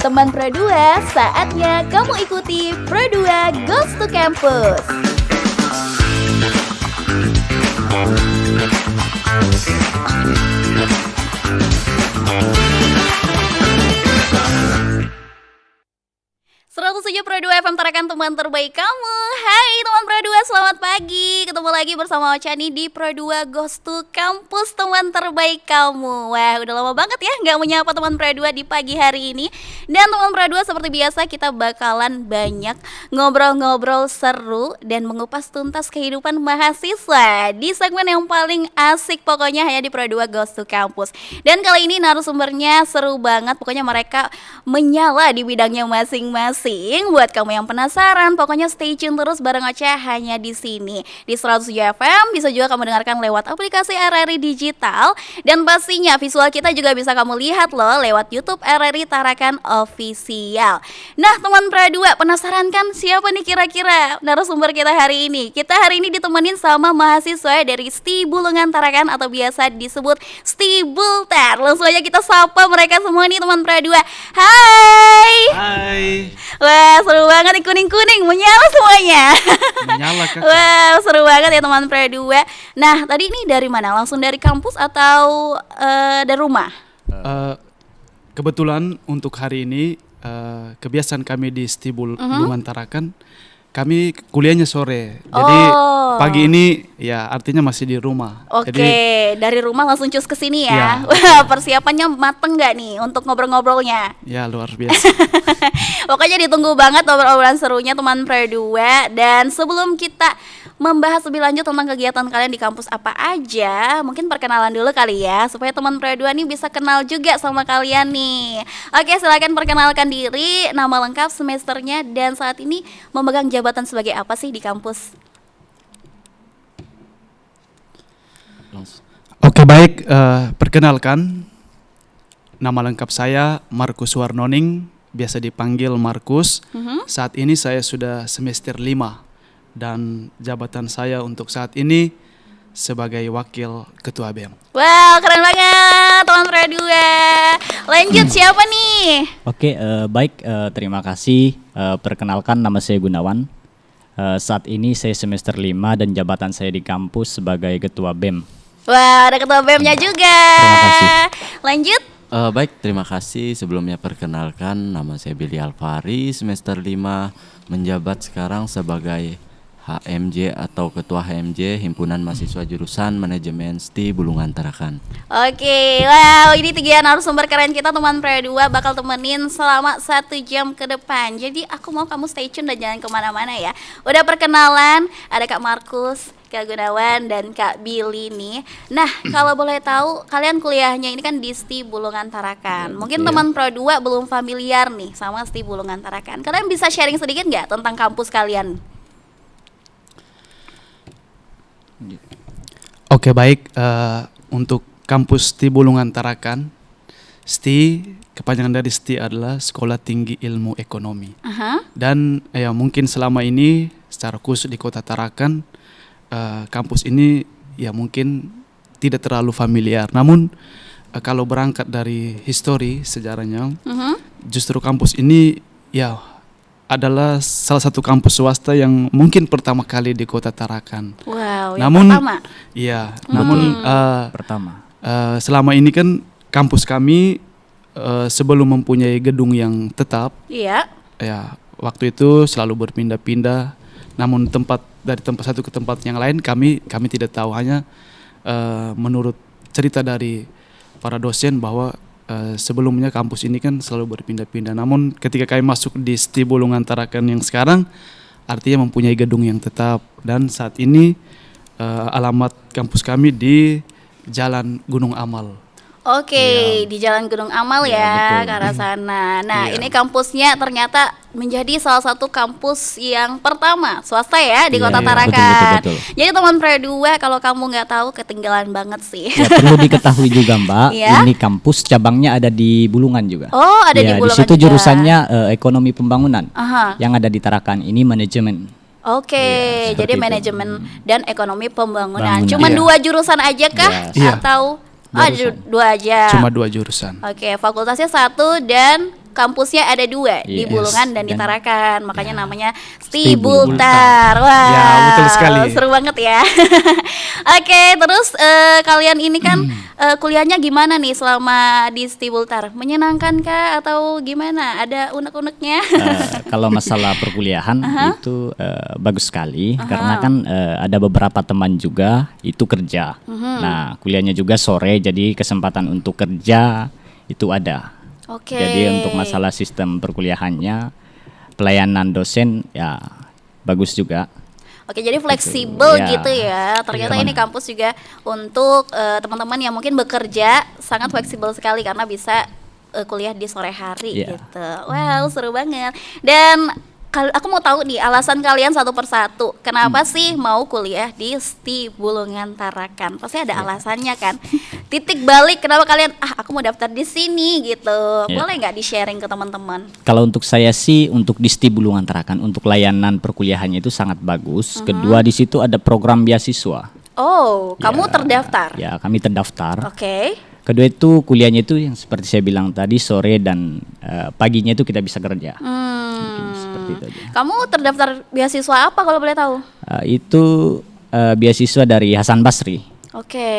Teman Pro2, saatnya kamu ikuti Pro2 Goes to Campus. Pro2 FM Tarakan, teman terbaik kamu. Hai teman Pro2, selamat pagi. Ketemu lagi bersama Ocani di Pro2 Goes to Campus, teman terbaik kamu. Wah, udah lama banget ya nggak menyapa teman Pro2 di pagi hari ini. Dan teman Pro2, seperti biasa kita bakalan banyak ngobrol-ngobrol seru dan mengupas tuntas kehidupan mahasiswa di segmen yang paling asik pokoknya hanya di Pro2 Goes to Campus. Dan kali ini narasumbernya seru banget, pokoknya mereka menyala di bidangnya masing-masing. Buat kamu yang penasaran, pokoknya stay tune terus bareng Ocha hanya di sini di 107 FM. Bisa juga kamu dengarkan lewat aplikasi RRI Digital, dan pastinya visual kita juga bisa kamu lihat loh lewat YouTube RRI Tarakan Official. Nah, teman Pro2, penasaran kan siapa nih kira-kira narasumber kita hari ini? Kita hari ini ditemenin sama mahasiswa dari STI Bulungan Tarakan atau biasa disebut STI Bulter. Langsung aja kita sapa mereka semua nih teman Pro2. Hai. Hai. Wah, seru banget nih, kuning-kuning menyala semuanya. Menyala Kak. Wah, seru banget ya teman Pro2. Nah, tadi ini dari mana? Langsung dari kampus atau dari rumah? Kebetulan untuk hari ini kebiasaan kami di STI Bulungan Tarakan, kami kuliahnya sore. Jadi pagi ini ya artinya masih di rumah. Oke, Jadi, dari rumah langsung cus ke sini ya. Iya. Wah, persiapannya mateng nggak nih untuk ngobrol-ngobrolnya? ya luar biasa. Pokoknya ditunggu banget obrolan serunya teman Pro2. Dan sebelum kita membahas lebih lanjut tentang kegiatan kalian di kampus apa aja, mungkin perkenalan dulu kali ya, supaya teman Pro2 nih bisa kenal juga sama kalian nih. Oke, silakan perkenalkan diri, nama lengkap, semesternya, dan saat ini memegang jabatan sebagai apa sih di kampus? Oke, baik, perkenalkan, nama lengkap saya Markus Warnoning, biasa dipanggil Markus. Saat ini saya sudah semester 5 dan jabatan saya untuk saat ini sebagai wakil ketua BEM. Wow, keren banget teman Pro2. Lanjut, siapa nih? Oke, baik, terima kasih. Perkenalkan, nama saya Gunawan. Saat ini saya semester 5 dan jabatan saya di kampus sebagai ketua BEM. Wah, ada ketua BEM-nya juga. Terima kasih. Lanjut. Baik, terima kasih. Sebelumnya perkenalkan, nama saya Billy Alfari, semester 5, menjabat sekarang sebagai HMJ atau Ketua HMJ Himpunan Mahasiswa Jurusan Manajemen STI Bulungan Tarakan. Oke, wow, ini 3 narasumber keren kita teman Pro2 bakal temenin selama 1 jam ke depan. Jadi aku mau kamu stay tune dan jangan kemana-mana ya. Udah perkenalan, ada Kak Markus, Kak Gunawan, dan Kak Billy nih. Nah, kalau boleh tahu, kalian kuliahnya ini kan di STI Bulungan Tarakan. Mungkin teman Pro2 belum familiar nih sama STI Bulungan Tarakan. Kalian bisa sharing sedikit nggak tentang kampus kalian? Oke, baik, untuk kampus STI Bulungan Tarakan, STI, kepanjangan dari STI adalah Sekolah Tinggi Ilmu Ekonomi. Dan ya mungkin selama ini secara khusus di Kota Tarakan, kampus ini ya mungkin tidak terlalu familiar. Namun kalau berangkat dari histori sejarahnya, justru kampus ini ya adalah salah satu kampus swasta yang mungkin pertama kali di Kota Tarakan. Wow, namun, yang pertama? Iya, namun Pertama. selama ini kan kampus kami sebelum mempunyai gedung yang tetap, Iya. ya waktu itu selalu berpindah-pindah. Namun dari tempat satu ke tempat yang lain kami tidak tahu, hanya menurut cerita dari para dosen bahwa sebelumnya kampus ini kan selalu berpindah-pindah. Namun ketika kami masuk di STI Bulungan Tarakan yang sekarang, artinya mempunyai gedung yang tetap. Dan saat ini alamat kampus kami di Jalan Gunung Amal. Oke, di Jalan Gunung Amal ya, betul. ke arah sana. Nah, Iya. ini kampusnya ternyata menjadi salah satu kampus yang pertama swasta ya di Iya, Kota iya, Tarakan. betul. Jadi teman Pro2, kalau kamu nggak tahu ketinggalan banget sih. Ya, perlu diketahui juga Mbak, Iya. ini kampus cabangnya ada di Bulungan juga. Oh, ada di Ya, Bulungan di situ juga. jurusannya ekonomi pembangunan. Aha. Yang ada di Tarakan ini manajemen. Oke, Iya, jadi seperti itu. manajemen dan ekonomi pembangunan. Bangunan. Cuman Iya. 2 jurusan aja kah? Iya. Atau Oh, dua aja. Cuma 2 jurusan. Oke, fakultasnya 1 dan kampusnya ada 2 di Yes. Bulungan dan di Dan- Tarakan. Makanya namanya Stibultar. Stibultar. Wah, Ya, betul sekali. seru banget ya. Oke, terus kalian ini kan kuliahnya gimana nih selama di Stibultar? Menyenangkan kah atau gimana? Ada unek-uneknya? Kalau masalah perkuliahan itu bagus sekali karena kan ada beberapa teman juga itu kerja. Nah, kuliahnya juga sore jadi kesempatan untuk kerja itu ada. Oke. Jadi untuk masalah sistem perkuliahannya pelayanan dosen ya bagus juga. Oke, jadi fleksibel Ya. gitu ya. Ternyata Iya. ini kampus juga untuk teman-teman yang mungkin bekerja sangat fleksibel sekali karena bisa kuliah di sore hari Iya. gitu. Wow, seru banget. Dan aku mau tahu nih alasan kalian satu persatu. Kenapa sih mau kuliah di STI Bulungan Tarakan? Pasti ada alasannya kan. Titik balik kenapa kalian aku mau daftar di sini gitu. Iya. Boleh nggak di-sharing ke teman-teman? Kalau untuk saya sih untuk di STI Bulungan Tarakan untuk layanan perkuliahannya itu sangat bagus. Kedua di situ ada program beasiswa. Oh, kamu Ya, terdaftar. Ya, kami terdaftar. Oke. Kedua itu kuliahnya itu yang seperti saya bilang tadi sore dan paginya itu kita bisa kerja. Mungkin seperti itu aja. Kamu terdaftar beasiswa apa kalau boleh tahu? Itu beasiswa dari Hasan Basri. Oke.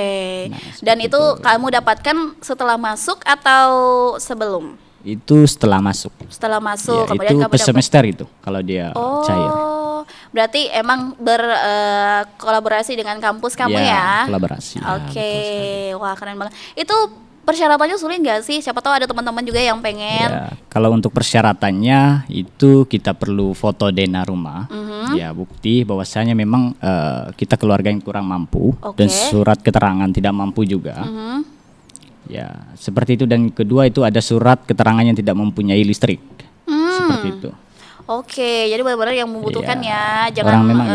Nah, Dan itu kamu dapatkan setelah masuk atau sebelum? Itu setelah masuk. Setelah masuk, Ya, kemudian itu kamu per dapat. semester itu kalau dia cair. Oh, berarti emang berkolaborasi dengan kampus kamu ya? Kolaborasi. Oke, wah keren banget. Itu persyaratannya sulit nggak sih? Siapa tahu ada teman-teman juga yang pengen. Ya, kalau untuk persyaratannya itu kita perlu foto DNA rumah, ya bukti bahwasanya memang kita keluarga yang kurang mampu dan Oke. surat keterangan tidak mampu juga. Ya seperti itu dan kedua itu ada surat keterangan yang tidak mempunyai listrik, seperti itu. Oke, jadi benar-benar yang membutuhkan Iya. ya, jangan Orang memang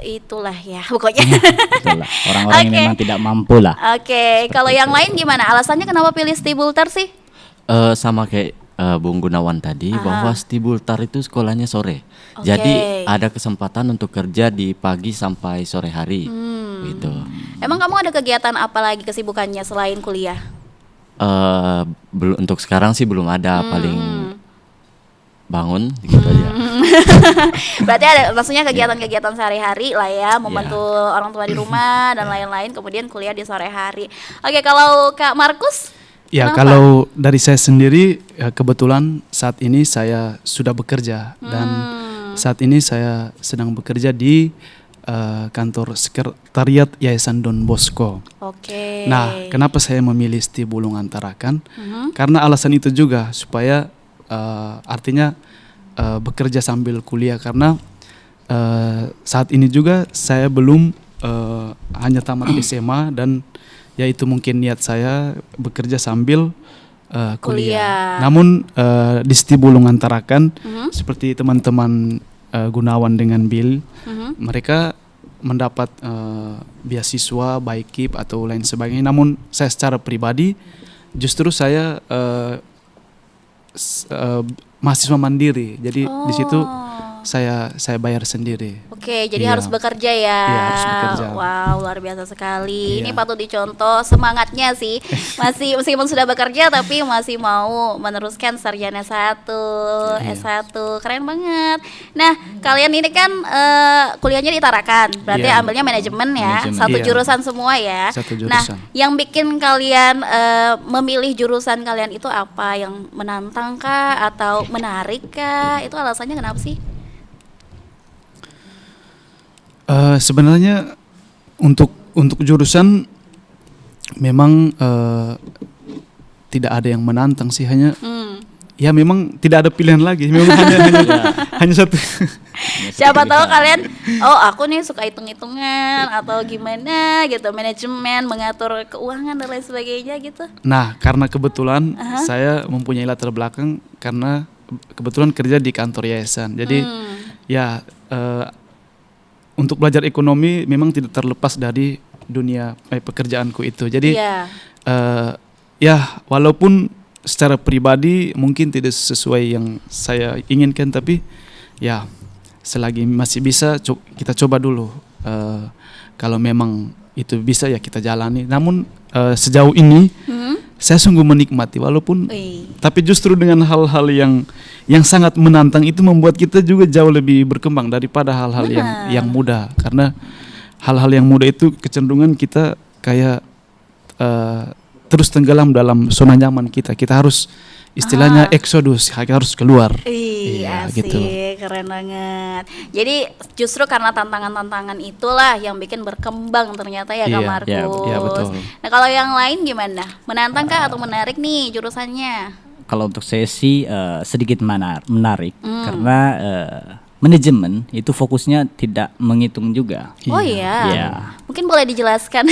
itulah ya, pokoknya. Betul lah. Orang-orang yang Oke. memang tidak mampu lah. Oke, kalau yang lain gimana? Alasannya kenapa pilih Stibultar sih? Sama kayak Bung Gunawan tadi bahwa Stibultar itu sekolahnya sore. Jadi ada kesempatan untuk kerja di pagi sampai sore hari. Gitu. Emang kamu ada kegiatan apa lagi kesibukannya selain kuliah? Belum, untuk sekarang sih belum ada, paling bangun gitu aja. Berarti ada maksudnya kegiatan-kegiatan sehari-hari lah ya, membantu orang tua di rumah dan lain-lain, kemudian kuliah di sore hari. Oke, kalau Kak Markus? Ya, kenapa? kalau dari saya sendiri kebetulan saat ini saya sudah bekerja dan saat ini saya sedang bekerja di kantor sekretariat Yayasan Don Bosco. Oke. Nah, kenapa saya memilih STI Bulungan Tarakan? Karena alasan itu juga supaya artinya bekerja sambil kuliah karena saat ini juga saya belum hanya tamat SMA dan ya itu mungkin niat saya bekerja sambil kuliah. Namun di STI Bulungan Tarakan seperti teman-teman Gunawan dengan Bill, mereka mendapat beasiswa baik KIP atau lain sebagainya. Namun saya secara pribadi justru saya mahasiswa mandiri. Jadi di situ saya bayar sendiri. Oke, jadi Iya. harus bekerja ya. Iya, harus bekerja. Wow, luar biasa sekali. Ini Iya. patut dicontoh semangatnya sih. Masih meskipun sudah bekerja tapi masih mau meneruskan sarjana 1, Iya. S1. Keren banget. Nah, kalian ini kan kuliahnya di Tarakan. Berarti Iya. ambilnya manajemen ya. Manajemen. Satu Iya. jurusan semua ya. Satu Nah, jurusan. yang bikin kalian memilih jurusan kalian itu apa? Yang menantang kah atau menarik kah? Itu alasannya kenapa sih? Sebenarnya untuk jurusan memang tidak ada yang menantang sih, hanya ya memang tidak ada pilihan lagi, memang hanya satu. Siapa tahu kalian, oh aku nih suka hitung-hitungan atau gimana gitu, manajemen, mengatur keuangan dan lain sebagainya gitu. Nah, karena kebetulan saya mempunyai latar belakang karena kebetulan kerja di kantor yayasan, jadi ya untuk belajar ekonomi memang tidak terlepas dari dunia pekerjaanku itu. Jadi Iya. ya walaupun secara pribadi mungkin tidak sesuai yang saya inginkan, tapi ya selagi masih bisa kita coba dulu. Kalau memang itu bisa ya kita jalani. Namun sejauh ini saya sungguh menikmati walaupun tapi justru dengan hal-hal yang sangat menantang itu membuat kita juga jauh lebih berkembang daripada hal-hal yang mudah, karena hal-hal yang mudah itu kecenderungan kita kayak terus tenggelam dalam zona nyaman kita. Kita harus istilahnya eksodus, harus keluar. Iya, asik, gitu. keren banget. Jadi justru karena tantangan-tantangan itulah yang bikin berkembang ternyata ya Kak Iya, Markus. iya, betul. Nah kalau yang lain gimana? Menantang kah atau menarik nih jurusannya? Kalau untuk saya sih sedikit menarik karena manajemen itu fokusnya tidak menghitung juga. Oh iya. Iya. Mungkin boleh dijelaskan.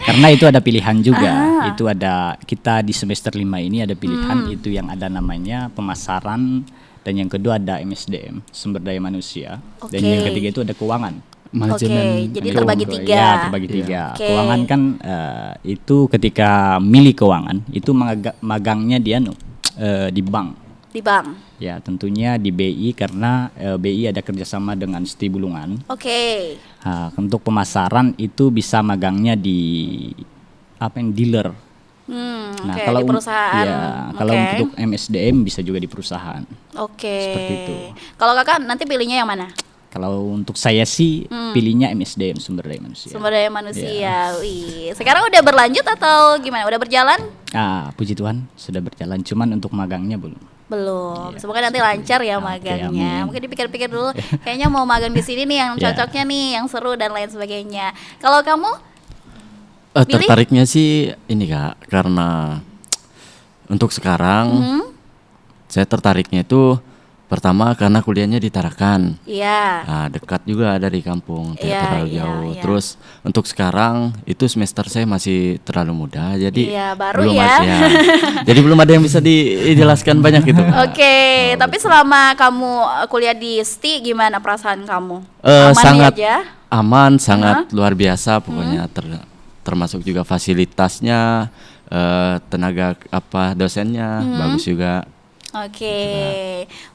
Karena itu ada pilihan juga. Itu ada, kita di semester 5 ini ada pilihan itu yang ada namanya pemasaran, dan yang kedua ada MSDM, sumber daya manusia, dan yang ketiga itu ada keuangan. Manajemen. Jadi terbagi tiga. Ya, terbagi tiga. Oke. Keuangan kan itu ketika milih keuangan itu magangnya dia di bank. Di bank. Ya, tentunya di BI karena BI ada kerjasama dengan STI Bulungan. Oke. Untuk pemasaran itu bisa magangnya di dealer. Nah, Oke, kalau di perusahaan. kalau Oke. untuk MSDM bisa juga di perusahaan. Oke. Seperti itu. Kalau Kakak nanti pilihnya yang mana? Kalau untuk saya sih pilihnya MSDM, sumber daya manusia. Sumber daya manusia. Wih. Sekarang udah berlanjut atau gimana? Udah berjalan? Puji Tuhan sudah berjalan, cuman untuk magangnya belum. Belum. Iya, Semoga nanti lancar ya Oke, magangnya. amin. Mungkin dipikir-pikir dulu. Kayaknya mau magang di sini nih yang Ya. cocoknya nih, yang seru dan lain sebagainya. Kalau kamu? Pilih? Tertariknya sih ini Kak, karena untuk sekarang saya tertariknya itu pertama karena kuliahnya di Tarakan. Iya. Nah, dekat juga dari kampung, tidak Iya, terlalu iya, jauh. iya. Terus untuk sekarang itu semester saya masih terlalu muda, jadi Iya, baru belum ya. jadi belum ada yang bisa dijelaskan banyak gitu. Oke, tapi selama kamu kuliah di STI gimana perasaan kamu? Aman Sangat aja? aman, sangat luar biasa pokoknya. Termasuk juga fasilitasnya, tenaga dosennya bagus juga. Oke,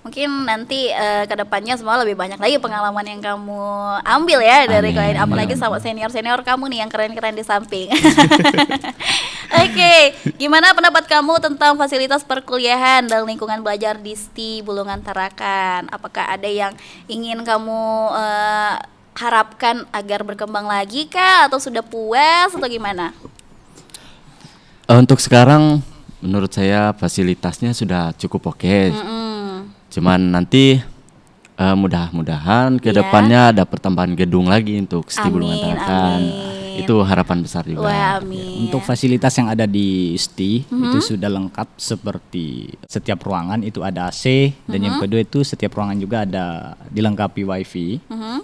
mungkin nanti kedepannya semua lebih banyak lagi pengalaman yang kamu ambil ya dari Amin. kalian, apalagi sama senior-senior kamu nih yang keren-keren di samping. Oke, gimana pendapat kamu tentang fasilitas perkuliahan dan lingkungan belajar di STI Bulungan Tarakan? Apakah ada yang ingin kamu harapkan agar berkembang lagi kah, atau sudah puas atau gimana? Untuk sekarang menurut saya fasilitasnya sudah cukup oke. Cuman nanti mudah-mudahan ke Iya. depannya ada pertambahan gedung lagi untuk STI Bulungan Amin, Tarakan. amin. Itu harapan besar juga. Wah, amin. Untuk fasilitas yang ada di STI itu sudah lengkap, seperti setiap ruangan itu ada AC, dan yang kedua itu setiap ruangan juga ada dilengkapi WiFi.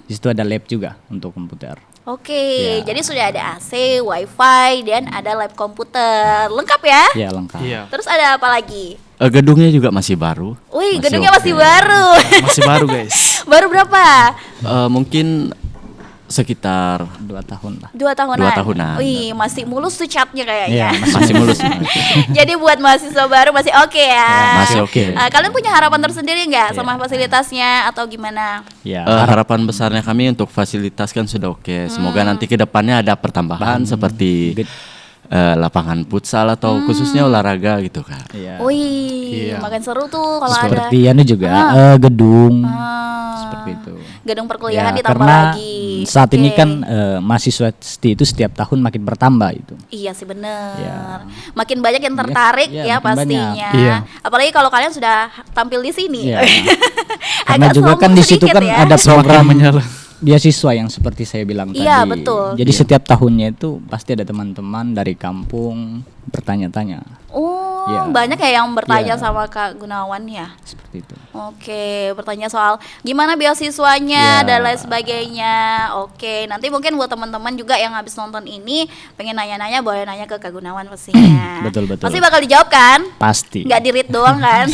Di situ ada lab juga untuk komputer. Oke, Ya. jadi sudah ada AC, WiFi, dan ada lab komputer, lengkap ya? Ya, lengkap. Iya. Terus ada apa lagi? Gedungnya juga masih baru. Wih, Masih gedungnya oke. masih baru. Masih baru guys. Baru berapa? Mungkin sekitar 2 tahun lah. 2 tahunan. 2 tahunan. Wih, masih mulus tuh catnya kayaknya. Iya, masih mulus. Jadi buat mahasiswa baru masih oke ya. Ya, masih oke. Kalian punya harapan tersendiri nggak sama Iya. fasilitasnya atau gimana? Ya, Harapan besarnya kami untuk fasilitas kan sudah oke. Semoga nanti ke depannya ada pertambahan seperti Ged- lapangan futsal atau khususnya olahraga gitu Kak. ya. Wih, Iya. makin seru tuh kalau ada Seperti juga gedung Ah, seperti itu. gedung perkuliahan Ya, ditambah karena lagi. saat ini Oke. kan mahasiswa STI itu setiap tahun makin bertambah itu. Iya sih bener. Ya. Makin banyak yang tertarik Ya, ya makin pastinya. banyak. Iya. Apalagi kalau kalian sudah tampil di sini. Ya. Karena Agak juga kan sombong di situ sedikit kan ya. ada program menyala. beasiswa yang seperti saya bilang Iya, tadi. betul. Jadi setiap tahunnya itu pasti ada teman-teman dari kampung bertanya-tanya Oh, Iya. banyak ya yang bertanya Iya. sama Kak Gunawan ya. seperti itu. Oke, bertanya soal gimana beasiswanya Iya. dan lain sebagainya. Oke, nanti mungkin buat teman-teman juga yang habis nonton ini pengen nanya-nanya, boleh nanya ke Kak Gunawan pastinya. Betul, betul. Pasti bakal dijawab kan? Pasti. Nggak di-read doang kan?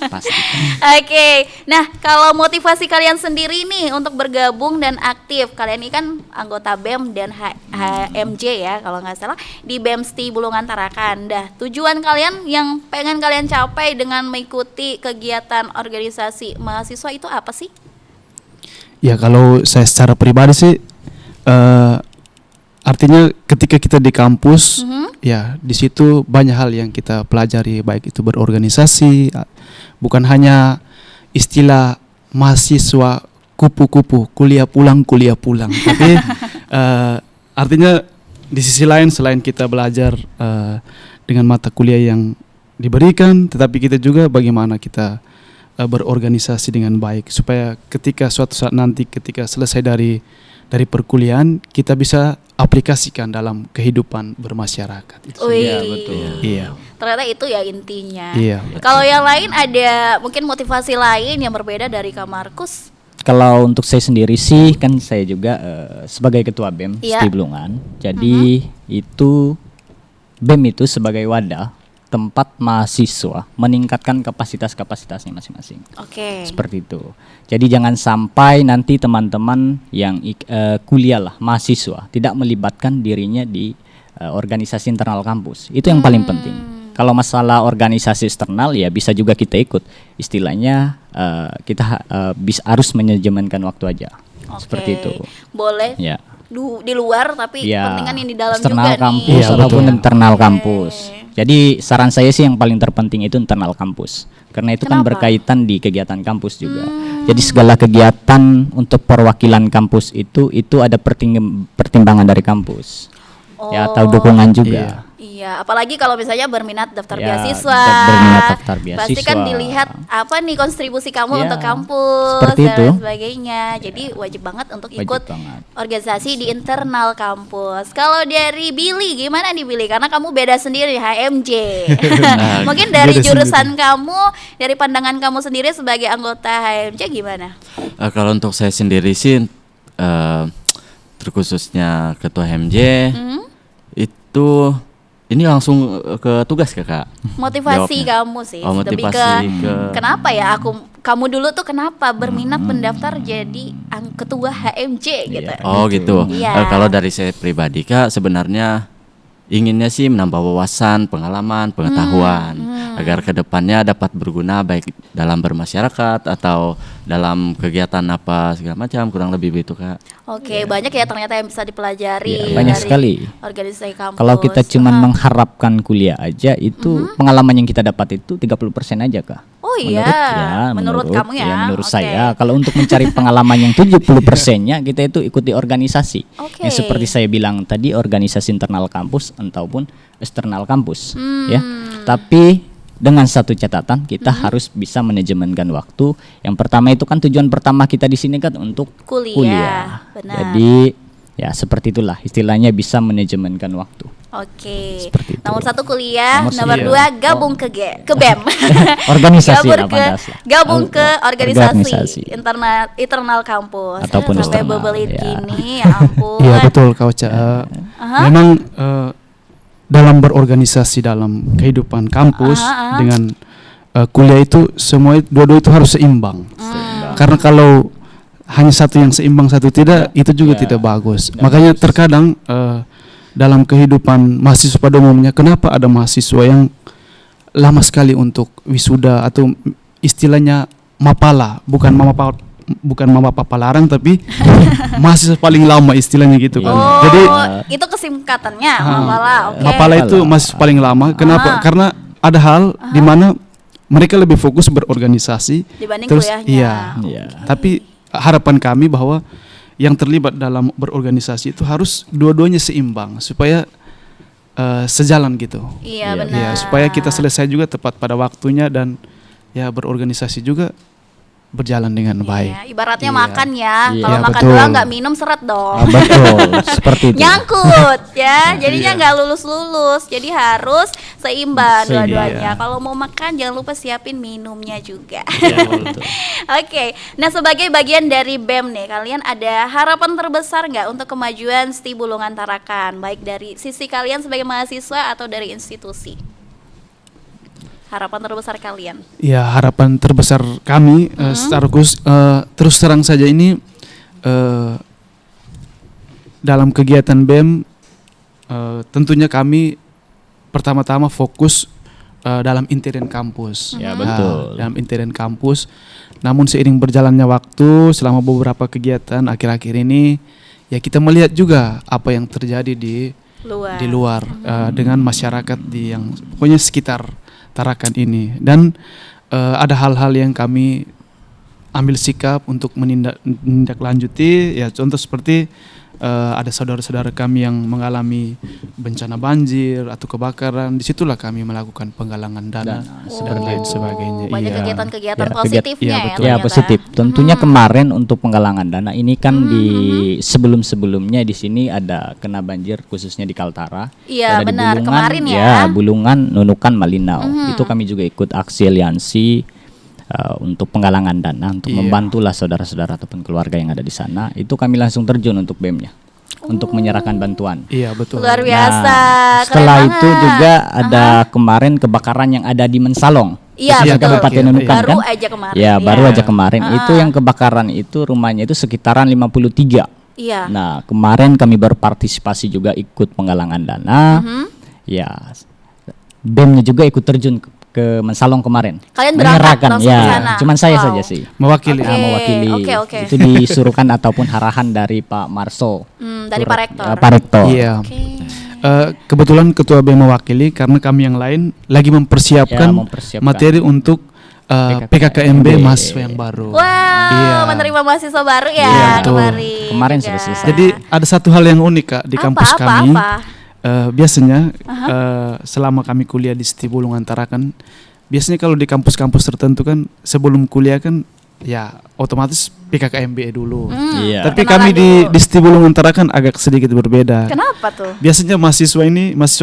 Pasti. Oke, nah kalau motivasi kalian sendiri nih untuk bergabung dan aktif, kalian ini kan anggota BEM dan HMJ ya kalau nggak salah di BEM STI Bulungan Tarakan. Dah, tujuan kalian yang pengen kalian capai dengan mengikuti kegiatan organisasi mahasiswa itu apa sih? Ya kalau saya secara pribadi sih artinya ketika kita di kampus, ya di situ banyak hal yang kita pelajari, baik itu berorganisasi, bukan hanya istilah mahasiswa kupu-kupu kuliah pulang, tapi artinya di sisi lain selain kita belajar dengan mata kuliah yang diberikan, tetapi kita juga bagaimana kita berorganisasi dengan baik supaya ketika suatu saat nanti ketika selesai dari perkuliahan kita bisa aplikasikan dalam kehidupan bermasyarakat. Iya, betul. Iya. Ternyata itu ya intinya. Iya. Kalau yang lain ada mungkin motivasi lain yang berbeda dari Kak Markus? Kalau untuk saya sendiri sih kan saya juga sebagai ketua BEM Iya. STI Bulungan. Jadi itu BEM itu sebagai wadah tempat mahasiswa meningkatkan kapasitasnya masing-masing. Oke. Seperti itu. Jadi jangan sampai nanti teman-teman yang kuliah lah, mahasiswa tidak melibatkan dirinya di organisasi internal kampus. Itu yang paling penting. Kalau masalah organisasi eksternal ya bisa juga kita ikut. Istilahnya kita harus manajemenkan waktu aja. Oke. Seperti itu. Boleh Ya. di luar tapi Ya, pentingan yang di dalam eksternal juga kampus nih. Iya, ataupun betul. internal Oke. kampus. Jadi saran saya sih yang paling terpenting itu internal kampus. Karena itu kan Kenapa? berkaitan di kegiatan kampus juga. Jadi segala kegiatan untuk perwakilan kampus itu ada pertimbangan dari kampus. Ya, atau dukungan juga. Iya, apalagi kalau misalnya berminat daftar Ya, beasiswa. berminat daftar Pasti kan beasiswa. dilihat apa nih kontribusi kamu Ya, untuk kampus seperti dan itu. sebagainya. Jadi wajib banget untuk Wajib ikut banget. organisasi di internal kampus. Kalau dari Billy gimana nih Billy? Karena kamu beda sendiri HMJ. Mungkin dari beda jurusan kamu, dari pandangan kamu sendiri sebagai anggota HMJ gimana? Kalau untuk saya sendiri sih terkhususnya ketua HMJ itu ini langsung ke tugas Kakak. Motivasi Jawabnya. kamu sih, Oh, lebih motivasi ke ke- kenapa ya kamu dulu tuh kenapa berminat mendaftar jadi ketua HMJ gitu. Oh gitu. Iya. Kalau dari saya pribadi Kak sebenarnya inginnya sih menambah wawasan, pengalaman, pengetahuan agar kedepannya dapat berguna baik dalam bermasyarakat atau dalam kegiatan apa segala macam, kurang lebih begitu Kak. Oke, banyak ya ternyata yang bisa dipelajari Iya, banyak dari sekali. organisasi kampus. Kalau kita cuman mengharapkan kuliah aja itu pengalaman yang kita dapat itu 30% aja Kak. Oh iya, menurut kamu ya? Menurut Oke. saya kalau untuk mencari pengalaman yang 70%-nya kita itu ikuti organisasi. Oke. Yang seperti saya bilang tadi organisasi internal kampus ataupun eksternal kampus ya. Tapi dengan satu catatan kita harus bisa manajemenkan waktu. Yang pertama itu kan tujuan pertama kita di sini kan untuk Kuliah, benar. Jadi ya seperti itulah istilahnya bisa manajemenkan waktu. Oke. Seperti itu. Nomor 1 kuliah, Nomor nomor satu. 2 gabung ke BEM. Organisasi Gabung lah ke pantas lah. gabung ke organisasi Organisasi. internal kampus. Ataupun Sampai eksternal, bebelit ya. gini, ya ampun. Iya betul Kak Ocha. Memang dalam berorganisasi dalam kehidupan kampus dengan kuliah itu dua-dua itu harus seimbang. Karena kalau hanya satu yang seimbang satu tidak itu juga tidak bagus. Makanya terkadang dalam kehidupan mahasiswa pada umumnya kenapa ada mahasiswa yang lama sekali untuk wisuda atau istilahnya mapala, bukan mama papa larang tapi mahasiswa paling lama istilahnya gitu kan. Oh, Jadi itu kesingkatannya, Mapala. Oke. mapala itu masih paling lama. Kenapa? Karena ada hal di mana mereka lebih fokus berorganisasi Dibanding terus kuliahnya. iya. Iya. Tapi harapan kami bahwa yang terlibat dalam berorganisasi itu harus dua-duanya seimbang supaya sejalan gitu. Iya, Iya. benar. Ya, supaya kita selesai juga tepat pada waktunya dan ya berorganisasi juga berjalan dengan baik. Iya, ibaratnya Iya. makan ya. Iya, Kalau makan betul. doang nggak minum seret dong. Betul, seperti itu. Nyangkut ya, jadinya nggak lulus. Jadi harus seimbang Seimbang. dua-duanya. Kalau mau makan jangan lupa siapin minumnya juga. Iya, Oke, nah sebagai bagian dari BEM nih, kalian ada harapan terbesar nggak untuk kemajuan STI Bulungan Tarakan, baik dari sisi kalian sebagai mahasiswa atau dari institusi? Harapan terbesar kalian? Ya harapan terbesar kami secara khusus terus terang saja ini dalam kegiatan BEM tentunya kami pertama-tama fokus dalam interior kampus. Ya, Nah, betul. dalam interior kampus. Namun seiring berjalannya waktu selama beberapa kegiatan akhir-akhir ini ya kita melihat juga apa yang terjadi di luar dengan masyarakat di yang pokoknya sekitar Tarakan ini. Dan ada hal-hal yang kami ambil sikap untuk menindaklanjuti, ya contoh seperti ada saudara-saudara kami yang mengalami bencana banjir atau kebakaran, disitulah kami melakukan penggalangan dana dan lain sebagainya. Banyak Iya. kegiatan-kegiatan Ya, positifnya ya, betul. Ya ternyata. positif. Tentunya kemarin untuk penggalangan dana ini kan di sebelum-sebelumnya di sini ada kena banjir khususnya di Kaltara. Iya, Ada di benar. Bulungan, Kemarin ya. Bulungan, Nunukan, Malinau. Itu kami juga ikut aksi aliansi untuk penggalangan dana untuk Iya. membantulah saudara-saudara ataupun keluarga yang ada di sana. Itu kami langsung terjun untuk BEM-nya untuk menyerahkan bantuan. Iya betul. Luar biasa. Nah, Keren setelah itu banget. juga ada kemarin kebakaran yang ada di Mensalong. Iya, khususnya betul. Kabupaten Nunukan Baru kan? aja kemarin. Ya, baru aja kemarin. Itu yang kebakaran itu rumahnya itu sekitaran 53. Iya. Nah, kemarin kami berpartisipasi juga ikut penggalangan dana. Ya, BEM-nya juga ikut terjun ke Mensalong kemarin. Kalian berangkat Menyerahkan, langsung ya. ke sana? Cuman saya Wow. saja sih. Mewakili. Oke. Mewakili. Oke. Itu disuruhkan ataupun arahan dari Pak Marso. Dari Pak Rektor. Pak Rektor. Iya. Oke. Kebetulan ketua BEM mewakili karena kami yang lain lagi mempersiapkan, Ya, mempersiapkan. materi untuk PKKMB mahasiswa yang baru. Wow, Iya. menerima mahasiswa baru ya Iya, betul. Kemarin juga. sudah selesai. Jadi ada satu hal yang unik Kak di kampus kami. Biasanya selama kami kuliah di STI Bulungan Tarakan, biasanya kalau di kampus-kampus tertentu kan sebelum kuliah kan ya otomatis PKKMB dulu. Iya. Tapi Kenalan kami di dulu. STI Bulungan Tarakan agak sedikit berbeda. Kenapa tuh? Biasanya mahasiswa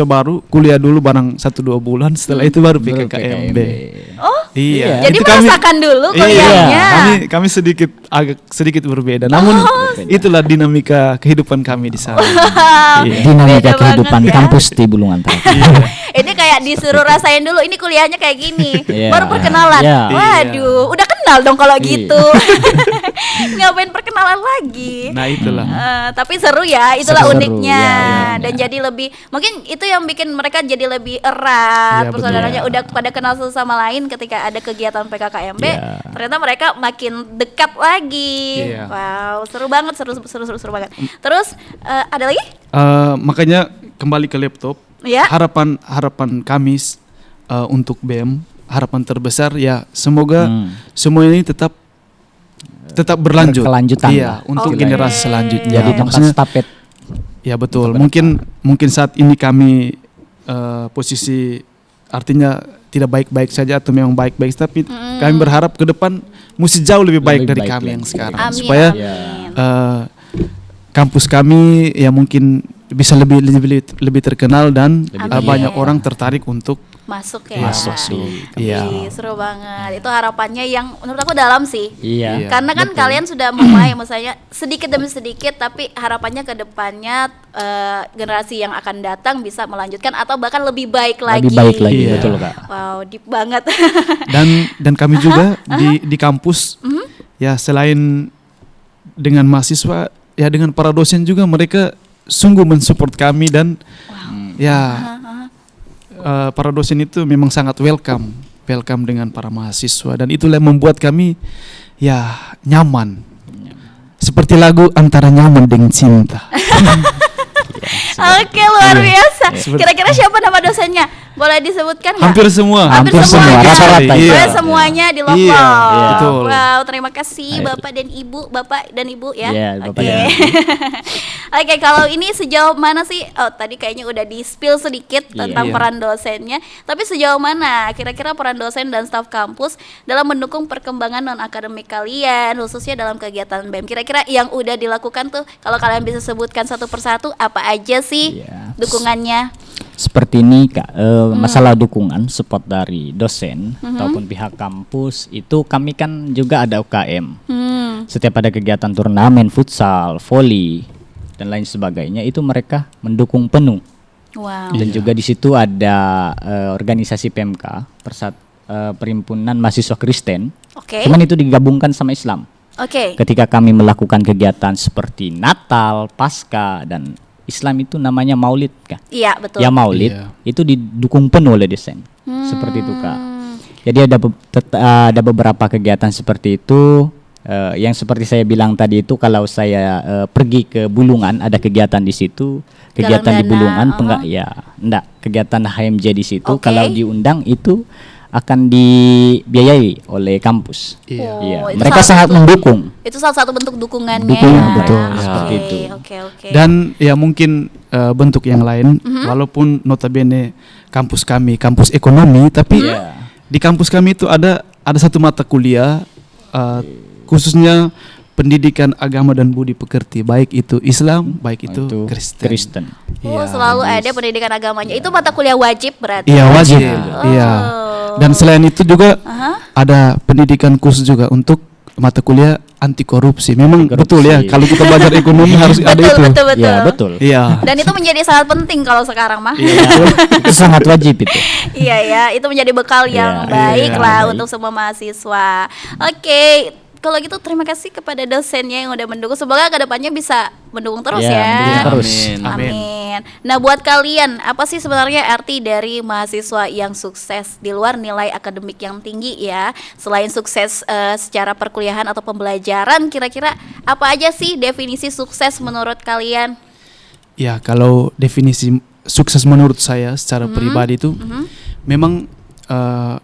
baru kuliah dulu barang 1-2 bulan, setelah itu baru Baru PKKMB. Oh, Iya. jadi itu kami- merasakan dulu Iya, kuliahnya. kami agak sedikit berbeda. Namun itulah dinamika kehidupan kami di sana. Iya. Dinamika Beda kehidupan banget ya. kampus di Bulungan Tarakan. Ini kayak disuruh rasain dulu ini kuliahnya kayak gini. Iya. Baru perkenalan. Iya. Waduh, udah kenal dong kalau Iya. gitu. Ngapain perkenalan lagi? Nah itulah. Tapi seru ya, itulah Seru, uniknya. ya, Dan jadi lebih, mungkin itu yang bikin mereka jadi lebih erat. Iya, betul. Persaudaranya udah pada kenal satu sama lain ketika ada kegiatan PKKMB. Iya. Ternyata mereka makin dekat lagi. Iya. Wow, seru banget, seru banget. Terus ada lagi? Makanya kembali ke laptop. Ya. Harapan kami untuk BEM, harapan terbesar ya semoga semua ini tetap berlanjut. Berkelanjutan Iya, lah. untuk Oke. generasi selanjutnya. Jadi tempat Maksudnya- stafet. Ya betul. Mungkin saat ini kami posisi artinya tidak baik-baik saja atau memang baik-baik, tapi kami berharap ke depan mesti jauh lebih baik Lebih dari baik kami lagi. yang sekarang, Amin, supaya amin. kampus kami ya mungkin bisa lebih terkenal dan Amin. banyak orang tertarik untuk Masuk ya. Masuk. Iya. Iya. Seru banget. Itu harapannya yang menurut aku dalam sih. Iya. Karena kan kalian sudah memulai misalnya sedikit demi sedikit, tapi harapannya ke depannya generasi yang akan datang bisa melanjutkan atau bahkan lebih baik lagi. Lebih baik lagi, Iya. betul Kak. Wow, deep banget. dan kami juga di kampus ya selain dengan mahasiswa ya dengan para dosen juga mereka sungguh mensupport kami dan ya para dosen itu memang sangat welcome dengan para mahasiswa dan itulah yang membuat kami ya nyaman. Seperti lagu Antara Nyaman dengan Cinta. Oke, luar biasa. Seperti- Kira-kira siapa nama dosennya? Boleh disebutkan nggak? Hampir semua. Hampir semua, rata-rata. Iya. Pokoknya semuanya di love Iya, love. betul. Wow, terima kasih Bapak dan Ibu ya. Iya, Bapak Oke. dan Oke, kalau ini sejauh mana sih? Oh, tadi kayaknya udah di-spill sedikit tentang Iya. peran dosennya. Tapi sejauh mana kira-kira peran dosen dan staf kampus dalam mendukung perkembangan non-akademik kalian, khususnya dalam kegiatan BEM? Kira-kira yang udah dilakukan tuh, kalau kalian bisa sebutkan satu persatu, apa aja sih Iya. dukungannya? Seperti ini Kak, masalah dukungan support dari dosen ataupun pihak kampus itu kami kan juga ada UKM. Setiap ada kegiatan turnamen futsal, voli dan lain sebagainya itu mereka mendukung penuh. Wow. Dan juga di situ ada organisasi PMK, Perhimpunan Mahasiswa Kristen. Oke. Cuman itu digabungkan sama Islam. Oke. Ketika kami melakukan kegiatan seperti Natal, Paskah dan Islam itu namanya Maulid Kak. Iya, betul. Ya Maulid Iya. itu didukung penuh oleh dosen. Seperti itu Kak. Jadi ada beberapa kegiatan seperti itu Yang seperti saya bilang tadi itu, kalau saya pergi ke Bulungan, ada kegiatan di situ, kegiatan di Galang Bulungan, dana, enggak, kegiatan HMJ di situ. Oke. Kalau diundang itu akan dibiayai oleh kampus. Iya. Iya, itu mereka salah sangat satu- mendukung. Itu salah satu bentuk dukungannya. Dukungan, ya. betul, Oke, seperti itu. Oke. Dan ya mungkin bentuk yang lain, walaupun notabene kampus kami kampus ekonomi, tapi Iya. di kampus kami itu ada satu mata kuliah khususnya pendidikan agama dan budi pekerti, baik itu Islam, baik itu Kristen. Oh, Iya. selalu ada pendidikan agamanya. Itu mata kuliah wajib berarti. Iya wajib. Oh. Iya. Dan selain itu juga ada pendidikan khusus juga untuk mata kuliah anti korupsi. Memang Anti betul ya, korupsi. kalau kita belajar ekonomi harus ada itu. Betul. Ya, betul. Iya. Dan itu menjadi sangat penting kalau sekarang mah. Itu sangat wajib itu. Iya ya, itu menjadi bekal yang Iya, baik iya, lah baik. untuk semua mahasiswa. Oke, kalau gitu terima kasih kepada dosennya yang udah mendukung. Semoga kedepannya bisa mendukung terus Iya, ya. mendukung terus. Amin. Nah, buat kalian, apa sih sebenarnya arti dari mahasiswa yang sukses di luar nilai akademik yang tinggi ya? Selain sukses secara perkuliahan atau pembelajaran, kira-kira apa aja sih definisi sukses menurut kalian? Ya, kalau definisi sukses menurut saya secara pribadi itu memang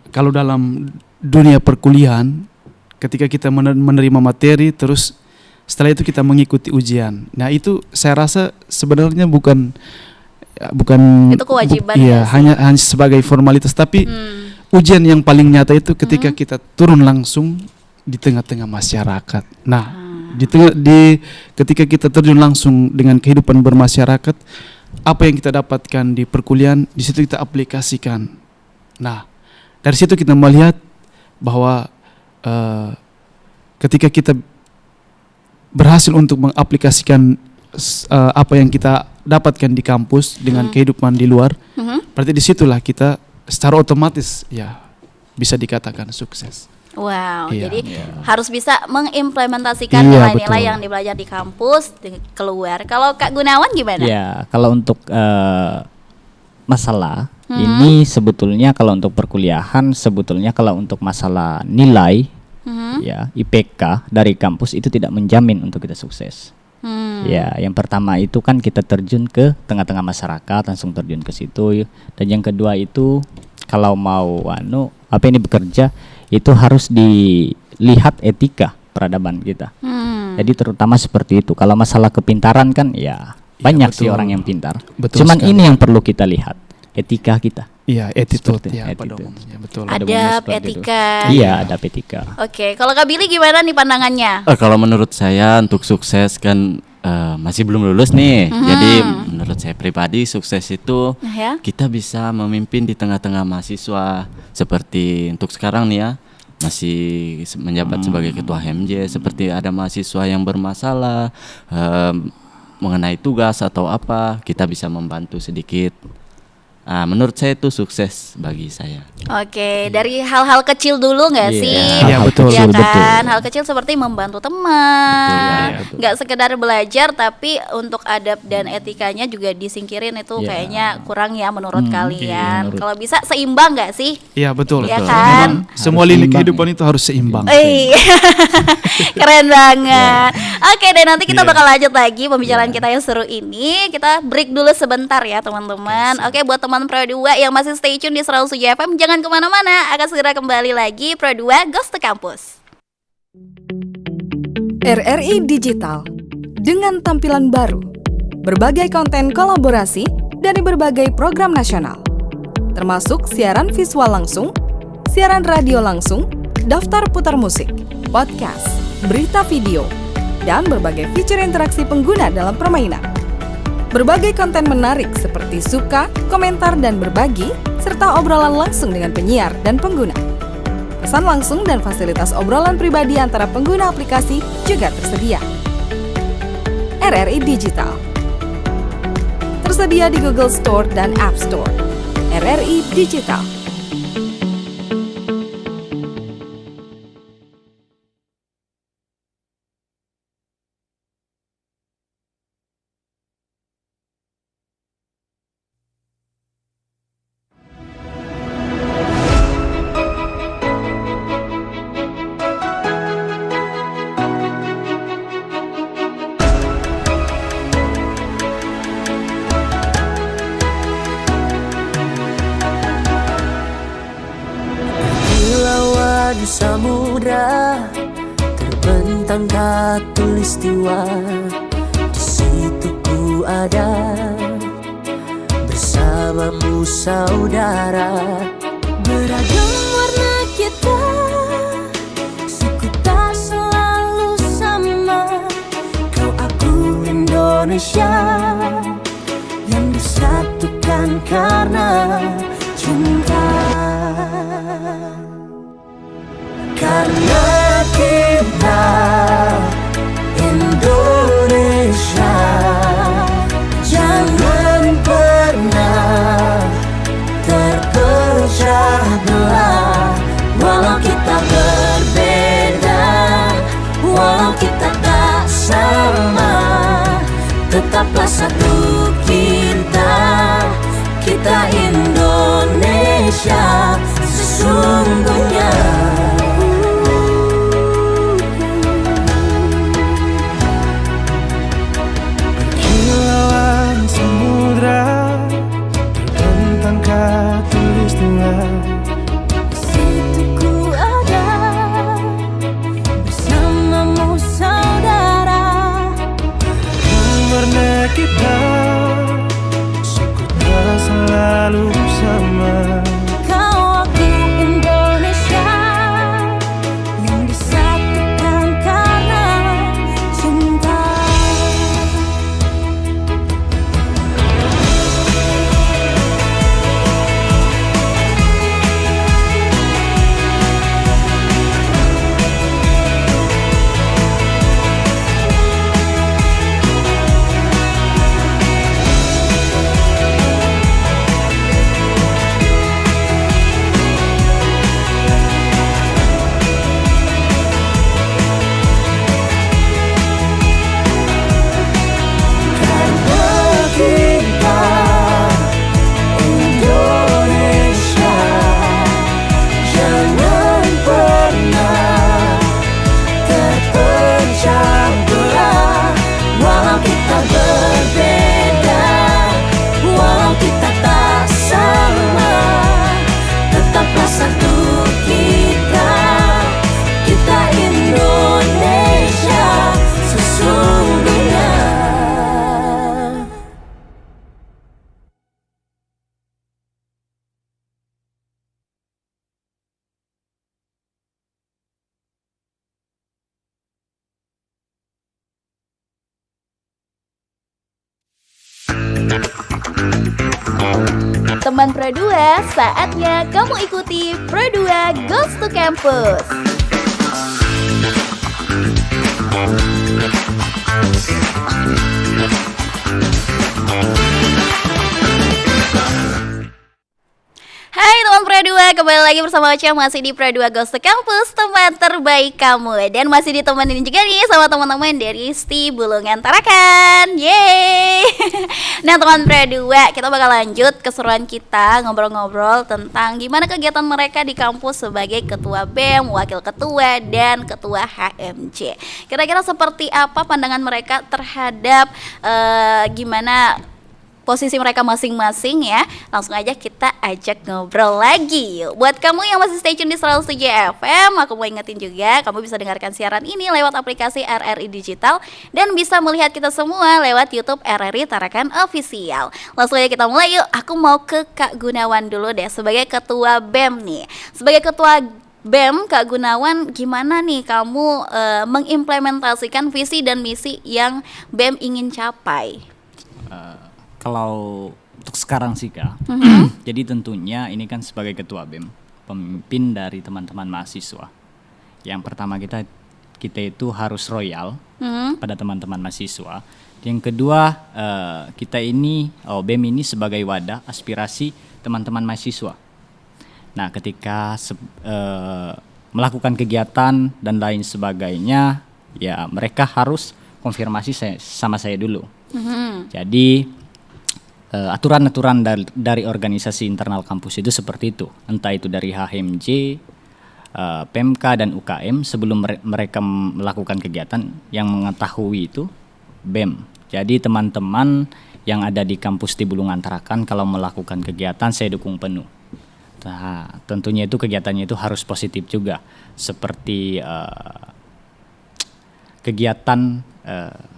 kalau dalam dunia perkuliahan, ketika kita menerima materi terus setelah itu kita mengikuti ujian. Nah, itu saya rasa sebenarnya bukan Itu kewajiban iya, nggak sih? hanya sebagai formalitas, tapi ujian yang paling nyata itu ketika kita turun langsung di tengah-tengah masyarakat. Nah, ketika kita terjun langsung dengan kehidupan bermasyarakat, apa yang kita dapatkan di perkuliahan di situ kita aplikasikan. Nah, dari situ kita melihat bahwa ketika kita berhasil untuk mengaplikasikan apa yang kita dapatkan di kampus dengan kehidupan di luar, berarti disitulah kita secara otomatis ya bisa dikatakan sukses. Wow, Iya. jadi harus bisa mengimplementasikan Iya, nilai-nilai betul. yang dibelajar di kampus keluar. Kalau Kak Gunawan gimana? Ya, kalau untuk masalah ini sebetulnya, kalau untuk perkuliahan sebetulnya kalau untuk masalah nilai ya IPK dari kampus itu tidak menjamin untuk kita sukses. Ya, yang pertama itu kan kita terjun ke tengah-tengah masyarakat, langsung terjun ke situ. Dan yang kedua itu kalau mau apa ini bekerja itu harus dilihat etika peradaban kita. Jadi terutama seperti itu. Kalau masalah kepintaran kan ya banyak sih betul. orang yang pintar. Betul Cuman sekali. ini yang perlu kita lihat, etika kita. Iya, attitude Seperti ya pada attitude. umumnya, betul. Ada Adab, umumnya seperti itu. etika. Iya, ada etika. Oke, kalau Kak Billy gimana nih pandangannya? Kalau menurut saya untuk sukses kan masih belum lulus nih. Jadi menurut saya pribadi sukses itu Ya. kita bisa memimpin di tengah-tengah mahasiswa. Seperti untuk sekarang nih ya, masih menjabat sebagai ketua HMJ. Seperti ada mahasiswa yang bermasalah mengenai tugas atau apa, kita bisa membantu sedikit. Menurut saya itu sukses bagi saya. Oke, dari hal-hal kecil dulu nggak Iya, sih? Iya, hal-hal betul. Ya kecil, kan, betul. hal kecil seperti membantu teman, Betul, nggak sekedar belajar tapi untuk adab dan etikanya juga disingkirin itu Iya. kayaknya kurang ya menurut kalian. menurut- Kalau bisa seimbang nggak sih? Iya, betul. Iya Betul. kan? Memang semua lini seimbang, kehidupan itu harus seimbang. Iya, keren banget. Oke deh, nanti kita Iya. bakal lanjut lagi pembicaraan kita yang seru ini. Kita break dulu sebentar ya teman-teman. Oke, buat teman Pro 2 yang masih stay tune di 107 FM, jangan kemana-mana. Akan segera kembali lagi Pro 2 Ghost to Campus. RRI Digital dengan tampilan baru, berbagai konten kolaborasi dari berbagai program nasional, termasuk siaran visual langsung, siaran radio langsung, daftar putar musik, podcast, berita video, dan berbagai fitur interaksi pengguna dalam permainan. Berbagai konten menarik seperti suka, komentar, dan berbagi, serta obrolan langsung dengan penyiar dan pengguna. Pesan langsung dan fasilitas obrolan pribadi antara pengguna aplikasi juga tersedia. RRI Digital tersedia di Google Store dan App Store. RRI Digital. samudra terbentang khatulistiwa. Di situ ku ada bersamamu saudara. Beragam warna kita, suku tak selalu sama. Kau aku Indonesia yang disatukan karena cinta. Karena kita Indonesia, jangan pernah terpecah belah. Walau kita berbeda, walau kita tak sama, tetaplah satu kita, kita Indonesia sesungguhnya. Berkilauan samudra terbentang khatulistiwa. Di situ ku ada bersamamu saudara. Warna kita, suku tak selalu sama. Kau aku Indonesia yang disatukan karena cinta. Teman Pro 2, saatnya kamu ikuti Pro 2 Goes to Campus. Hai teman Pro 2, kembali lagi bersama Ocha masih di Pro 2 Goes to Campus, teman terbaik kamu. Dan masih ditemenin juga nih sama teman-teman dari STI Bulungan Tarakan. Yeay. Nah teman Pro 2, kita bakal lanjut keseruan kita ngobrol-ngobrol tentang gimana kegiatan mereka di kampus sebagai ketua BEM, wakil ketua, dan ketua HMJ. Kira-kira seperti apa pandangan mereka terhadap gimana posisi mereka masing-masing ya. Langsung aja kita ajak ngobrol lagi. Buat kamu yang masih stay tune di 107 FM, aku mau ingetin juga kamu bisa dengarkan siaran ini lewat aplikasi RRI Digital dan bisa melihat kita semua lewat YouTube RRI Tarakan Official. Langsung aja kita mulai yuk. Aku mau ke Kak Gunawan dulu deh sebagai ketua BEM nih. Sebagai ketua BEM, Kak Gunawan, gimana nih kamu mengimplementasikan visi dan misi yang BEM ingin capai? Kalau untuk sekarang sih Kak, jadi tentunya ini kan sebagai ketua BEM, pemimpin dari teman-teman mahasiswa. Yang pertama kita itu harus royal pada teman-teman mahasiswa. Yang kedua kita ini BEM ini sebagai wadah aspirasi teman-teman mahasiswa. Nah ketika melakukan kegiatan dan lain sebagainya, ya mereka harus konfirmasi sama saya dulu. Jadi aturan-aturan dari organisasi internal kampus itu seperti itu, entah itu dari HMJ, PMK dan UKM sebelum mereka melakukan kegiatan yang mengetahui itu BEM. Jadi teman-teman yang ada di kampus di Bulungan Tarakan kalau melakukan kegiatan saya dukung penuh. Nah, tentunya itu kegiatannya itu harus positif juga, seperti kegiatan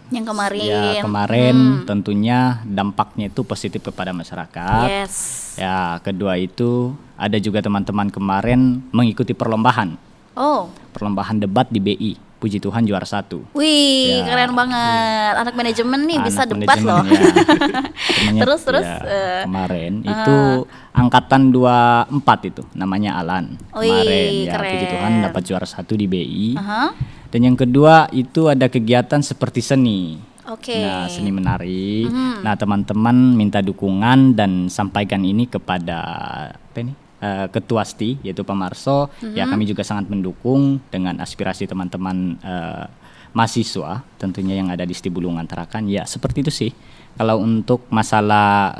Yang kemarin. ya kemarin tentunya dampaknya itu positif kepada masyarakat. Yes. Ya, kedua itu ada juga teman-teman kemarin mengikuti perlombaan Oh. debat di BI. Puji Tuhan juara 1. Wih, Ya. keren banget. Anak manajemen nih bisa Anak debat manajemen, loh. ya. Temennya, Terus, kemarin itu angkatan 24 itu namanya Alan. Wih, Kemarin ya keren. puji Tuhan dapat juara 1 di BI. Aha. Dan yang kedua itu ada kegiatan seperti seni. Oke. Nah, seni menari. Nah, teman-teman minta dukungan dan sampaikan ini kepada apa ini? Ketua STI yaitu Pak Marso. Ya, kami juga sangat mendukung dengan aspirasi teman-teman mahasiswa tentunya yang ada di STI Bulungan Tarakan. Ya, seperti itu sih. Kalau untuk masalah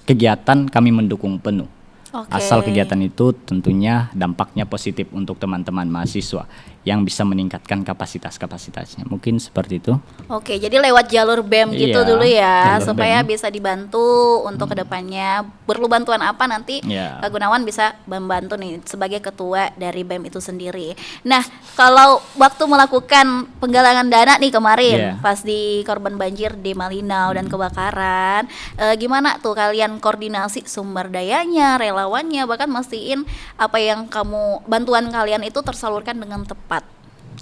kegiatan kami mendukung penuh. Oke. Asal kegiatan itu tentunya dampaknya positif untuk teman-teman mahasiswa yang bisa meningkatkan kapasitasnya. Mungkin seperti itu. Oke, jadi lewat jalur BEM gitu Iya, dulu ya, jalur supaya BEM. bisa dibantu untuk kedepannya. Perlu bantuan apa nanti Iya. Kak Gunawan bisa membantu nih sebagai ketua dari BEM itu sendiri. Nah, kalau waktu melakukan penggalangan dana nih kemarin Iya. pas di korban banjir di Malinau dan kebakaran, gimana tuh kalian koordinasi sumber dayanya, relawannya, bahkan mastiin apa yang bantuan kalian itu tersalurkan dengan tepat.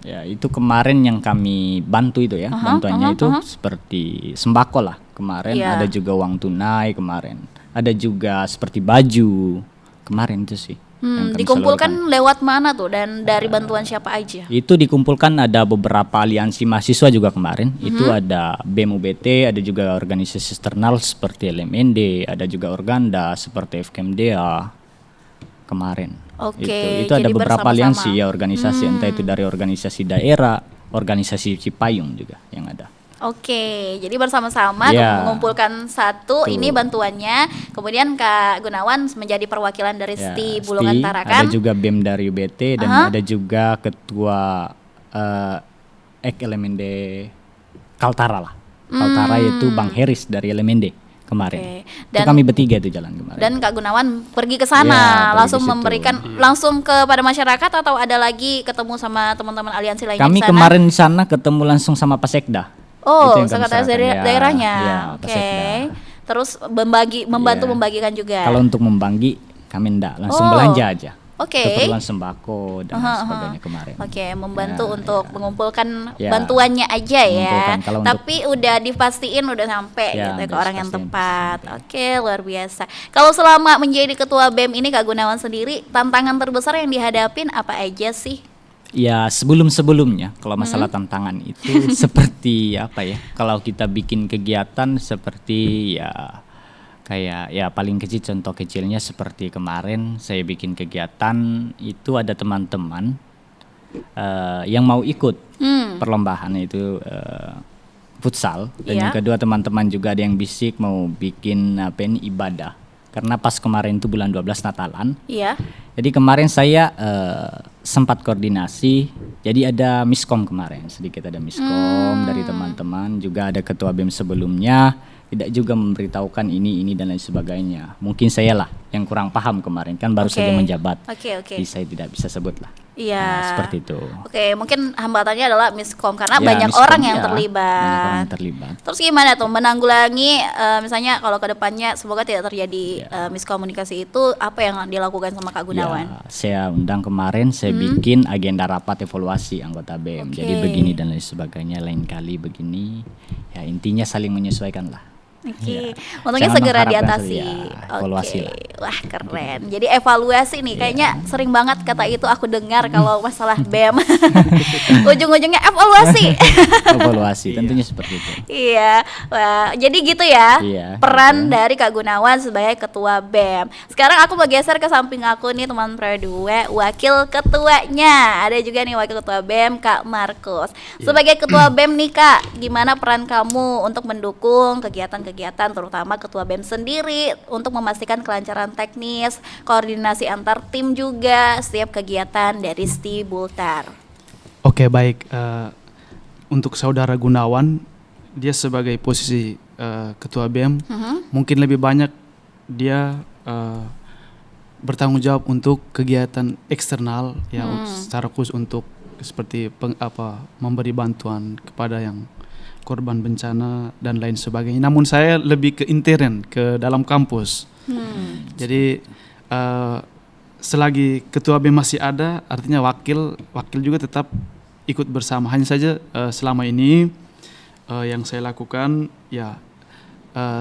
Ya, itu kemarin yang kami bantu itu ya. Bantuannya itu seperti sembako lah. Kemarin Iya. ada juga uang tunai kemarin. Ada juga seperti baju. Kemarin itu sih. yang kami Dikumpulkan salurkan. lewat mana tuh dan dari bantuan siapa aja? Itu dikumpulkan ada beberapa aliansi mahasiswa juga kemarin. Itu ada BEM UBT, ada juga organisasi eksternal seperti LMND, ada juga Organda seperti FKMDA kemarin. Oke, itu ada jadi beberapa bersama-sama. aliansi ya organisasi, entah itu dari organisasi daerah, organisasi Cipayung juga yang ada. Oke, jadi bersama-sama Iya. mengumpulkan satu Tuh. ini bantuannya, kemudian Kak Gunawan menjadi perwakilan dari Ya, STI Bulungan STI, Tarakan. ada juga BEM dari UBT dan ada juga ketua LMND Kaltara lah. Kaltara itu Bang Heris dari LMND kemarin. Oke, Itu dan- kami bertiga itu jalan kemarin. Dan Kak Gunawan pergi ke sana, Iya, pergi langsung ke situ. memberikan langsung kepada masyarakat atau ada lagi ketemu sama teman-teman aliansi lainnya Kami di sana? kemarin di sana ketemu langsung sama Pak Sekda. Oh, Itu yang kami sekretaris serahkan, ya. daerahnya. Iya, Pak Oke. Sekda. Terus membantu Iya. membagikan juga. Kalau untuk membagi kami enggak, langsung Oh, belanja aja. oke. Keperluan sembako dan lain sebagainya kemarin. Oke, membantu Ya, untuk ya. mengumpulkan Ya, bantuannya aja ya. mengumpulkan. Kalau untuk- Tapi udah dipastiin udah sampai Ya, gitu ke udah orang yang dipastiin tepat. Oke, luar biasa. Kalau selama menjadi ketua BEM ini Kak Gunawan sendiri, tantangan terbesar yang dihadapin apa aja sih? Ya sebelumnya kalau masalah tantangan itu seperti apa ya? Kalau kita bikin kegiatan seperti ya kayak ya paling kecil, contoh kecilnya seperti kemarin saya bikin kegiatan itu ada teman-teman yang mau ikut perlombaan itu futsal dan Iya. yang kedua teman-teman juga ada yang bisik mau bikin apa ini ibadah karena pas kemarin itu bulan 12 Natalan. Iya. Jadi kemarin saya sempat koordinasi, jadi ada miskom kemarin, sedikit ada miskom dari teman-teman, juga ada ketua BEM sebelumnya, tidak juga memberitahukan ini dan lain sebagainya. Mungkin saya lah yang kurang paham kemarin, kan baru Oke. saja menjabat, Oke, oke. jadi saya tidak bisa sebut lah. Iya. Nah, seperti itu. Oke, mungkin hambatannya adalah miskom karena Ya, banyak miskom, orang yang ya, terlibat. banyak orang yang terlibat. Terus gimana tuh menanggulangi misalnya kalau ke depannya semoga tidak terjadi miskomunikasi itu apa yang dilakukan sama Kak Gunawan? Ya, saya undang kemarin, saya bikin agenda rapat evaluasi anggota BEM. Oke. Jadi begini dan lain sebagainya, lain kali begini. Ya intinya saling menyesuaikan lah. Oke, Ya. untungnya Jangan segera mengharapkan diatasi. ya, evaluasi Oke, lah. wah keren. Jadi evaluasi nih, kayaknya sering banget kata itu aku dengar kalau masalah BEM. Ujung-ujungnya evaluasi. Evaluasi tentunya seperti itu. Iya, wah, jadi gitu ya Iya, peran gitu. dari Kak Gunawan sebagai ketua BEM. Sekarang aku mau geser ke samping aku nih teman Produa, wakil ketuanya. Ada juga nih wakil ketua BEM Kak Markus. Sebagai ketua BEM nih Kak, gimana peran kamu untuk mendukung kegiatan-kegiatan terutama ketua BEM sendiri untuk memastikan kelancaran teknis, koordinasi antar tim juga setiap kegiatan dari STI Bultar. Oke, baik. Untuk saudara Gunawan, dia sebagai posisi ketua BEM, mungkin lebih banyak dia bertanggung jawab untuk kegiatan eksternal ya secara khusus untuk seperti memberi bantuan kepada yang korban bencana dan lain sebagainya. Namun saya lebih ke intern ke dalam kampus. Jadi selagi ketua BEM masih ada, artinya wakil juga tetap ikut bersama. Hanya saja selama ini yang saya lakukan ya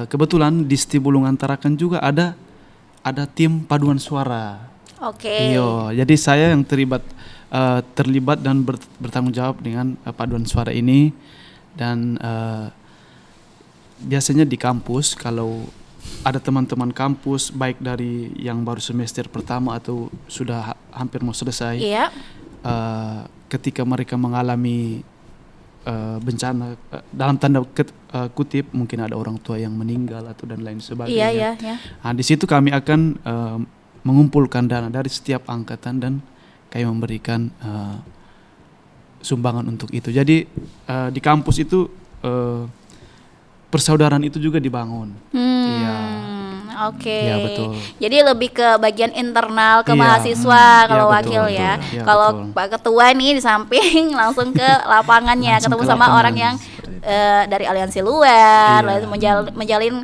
kebetulan di STI Bulungan Tarakan juga ada tim paduan suara. Oke. Iya, jadi saya yang terlibat dan bertanggung jawab dengan paduan suara ini. Dan biasanya di kampus kalau ada teman-teman kampus baik dari yang baru semester pertama atau sudah hampir mau selesai, ketika mereka mengalami bencana dalam tanda kutip mungkin ada orang tua yang meninggal atau dan lain sebagainya. Nah, di situ kami akan mengumpulkan dana dari setiap angkatan dan kami memberikan sumbangan untuk itu. Jadi di kampus itu persaudaraan itu juga dibangun. Iya. Oke. Iya, betul. Jadi lebih ke bagian internal ke Iya. mahasiswa kalau Iya, wakil betul, ya. betul. Iya, Kalau betul. Pak Ketua nih di samping langsung ke lapangannya, Langsung ketemu ke sama lapangan, orang yang dari aliansi luar, Iya. lalu menjalin